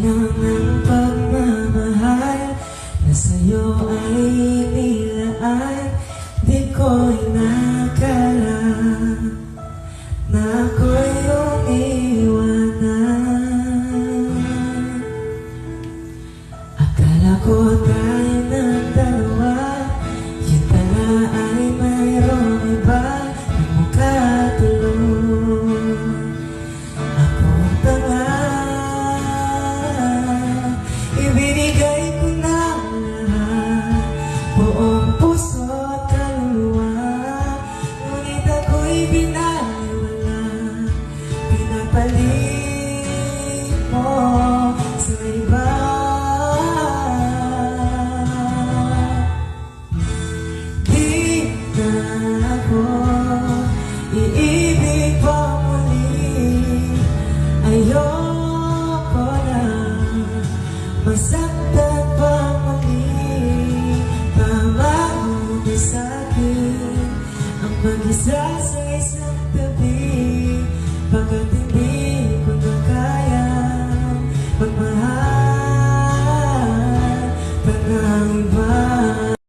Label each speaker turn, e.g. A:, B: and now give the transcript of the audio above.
A: lang ang pagmamahal na sa'yo ay nilaan. Di ko inakala na ako'y umiwanan. Akala ko tayo ng dalawa, yun pala ay mayroong iba na makatulong. Ako ang tanga, ibinigay ko na lahat, buong puso at kaluluwa. Ngunit ako'y binaliwala, pinapalit mo sa iba. Di na ako iibig pa muli, ayoko na masaktan pa muli. Tama mo na sa'kin ang mag-isa sa isang tabi, pagkat hindi